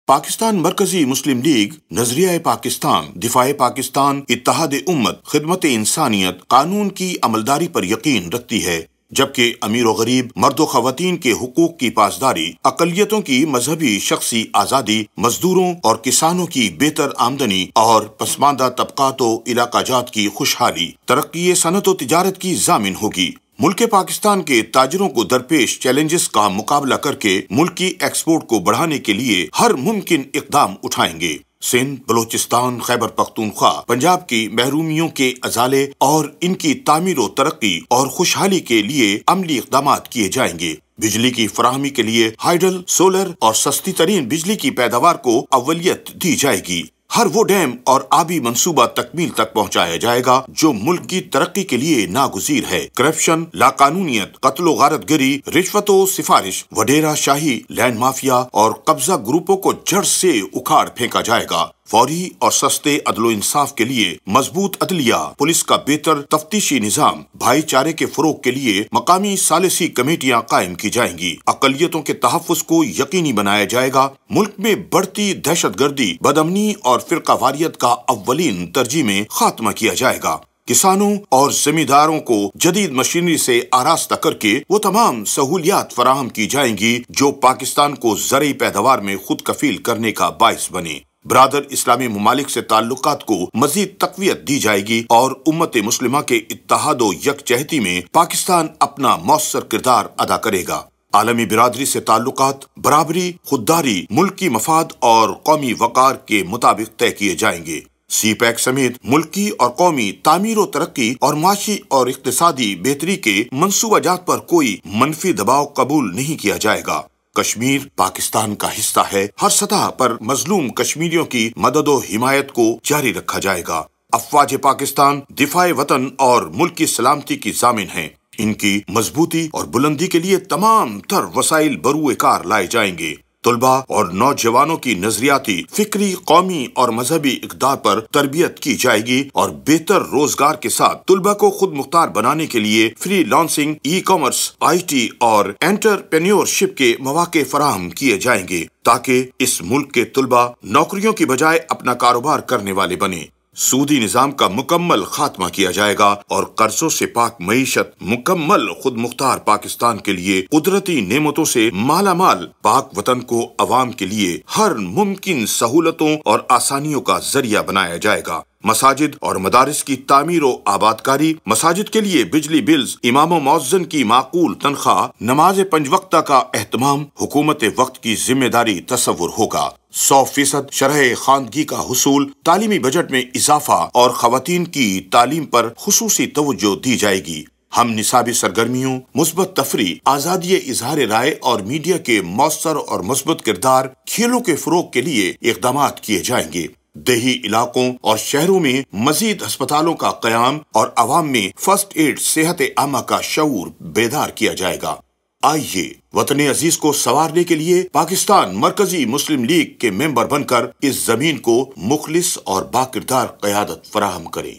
پاکستان مرکزی مسلم لیگ نظریہ پاکستان، دفاع پاکستان، اتحاد امت، خدمت انسانیت، قانون کی عملداری پر یقین رکھتی ہے، جبکہ امیر و غریب، مرد و خواتین کے حقوق کی پاسداری، اقلیتوں کی مذہبی شخصی آزادی، مزدوروں اور کسانوں کی بہتر آمدنی اور پسماندہ طبقات و علاقہ جات کی خوشحالی، ترقی صنعت و تجارت کی ضامن ہوگی۔ ملک پاکستان کے تاجروں کو درپیش چیلنجز کا مقابلہ کر کے ملک کی ایکسپورٹ کو بڑھانے کے لیے ہر ممکن اقدام اٹھائیں گے۔ سندھ، بلوچستان، خیبر پختونخوا، پنجاب کی محرومیوں کے ازالے اور ان کی تعمیر و ترقی اور خوشحالی کے لیے عملی اقدامات کیے جائیں گے۔ بجلی کی فراہمی کے لیے ہائیڈل، سولر اور سستی ترین بجلی کی پیداوار کو اولویت دی جائے گی۔ ہر وہ ڈیم اور آبی منصوبہ تکمیل تک پہنچایا جائے گا جو ملک کی ترقی کے لیے ناگزیر ہے۔ کرپشن، لاقانونیت، قتل و غارت گری، رشوت و سفارش، وڈیرا شاہی، لینڈ مافیا اور قبضہ گروپوں کو جڑ سے اکھاڑ پھینکا جائے گا۔ فوری اور سستے عدل و انصاف کے لیے مضبوط عدلیہ، پولیس کا بہتر تفتیشی نظام، بھائی چارے کے فروغ کے لیے مقامی ثالثی کمیٹیاں قائم کی جائیں گی۔ اقلیتوں کے تحفظ کو یقینی بنایا جائے گا۔ ملک میں بڑھتی دہشت گردی، بدامنی اور فرقہ واریت کا اولین ترجیح میں خاتمہ کیا جائے گا۔ کسانوں اور زمینداروں کو جدید مشینری سے آراستہ کر کے وہ تمام سہولیات فراہم کی جائیں گی جو پاکستان کو زرعی پیداوار میں خود کفیل کرنے کا باعث بنے۔ برادر اسلامی ممالک سے تعلقات کو مزید تقویت دی جائے گی اور امت مسلمہ کے اتحاد و یکجہتی میں پاکستان اپنا مؤثر کردار ادا کرے گا۔ عالمی برادری سے تعلقات برابری، خودداری، ملکی مفاد اور قومی وقار کے مطابق طے کیے جائیں گے۔ سی پیک سمیت ملکی اور قومی تعمیر و ترقی اور معاشی اور اقتصادی بہتری کے منصوبہ جات پر کوئی منفی دباؤ قبول نہیں کیا جائے گا۔ کشمیر پاکستان کا حصہ ہے۔ ہر سطح پر مظلوم کشمیریوں کی مدد و حمایت کو جاری رکھا جائے گا۔ افواج پاکستان دفاع وطن اور ملک کی سلامتی کی ضامن ہیں۔ ان کی مضبوطی اور بلندی کے لیے تمام تر وسائل بروئے کار لائے جائیں گے۔ طلبہ اور نوجوانوں کی نظریاتی، فکری، قومی اور مذہبی اقدار پر تربیت کی جائے گی اور بہتر روزگار کے ساتھ طلبہ کو خود مختار بنانے کے لیے free lancing, e commerce, I T اور انٹرپرینیورشپ کے مواقع فراہم کیے جائیں گے تاکہ اس ملک کے طلبہ نوکریوں کی بجائے اپنا کاروبار کرنے والے بنیں۔ سودی نظام کا مکمل خاتمہ کیا جائے گا اور قرضوں سے پاک معیشت، مکمل خود مختار پاکستان کے لیے قدرتی نعمتوں سے مالا مال پاک وطن کو عوام کے لیے ہر ممکن سہولتوں اور آسانیوں کا ذریعہ بنایا جائے گا۔ مساجد اور مدارس کی تعمیر و آبادکاری، مساجد کے لیے بجلی بلز، امام و مؤذن کی معقول تنخواہ، نماز 5 وقتہ کا اہتمام حکومت وقت کی ذمہ داری تصور ہوگا۔ 100% شرح خواندگی کا حصول، تعلیمی بجٹ میں اضافہ اور خواتین کی تعلیم پر خصوصی توجہ دی جائے گی۔ ہم نصابی سرگرمیوں، مثبت تفریح، آزادی اظہار رائے اور میڈیا کے مؤثر اور مثبت کردار، کھیلوں کے فروغ کے لیے اقدامات کیے جائیں گے۔ دیہی علاقوں اور شہروں میں مزید ہسپتالوں کا قیام اور عوام میں فرسٹ ایڈ صحت عامہ کا شعور بیدار کیا جائے گا۔ آئیے وطن عزیز کو سنوارنے کے لیے پاکستان مرکزی مسلم لیگ کے ممبر بن کر اس زمین کو مخلص اور باکردار قیادت فراہم کریں۔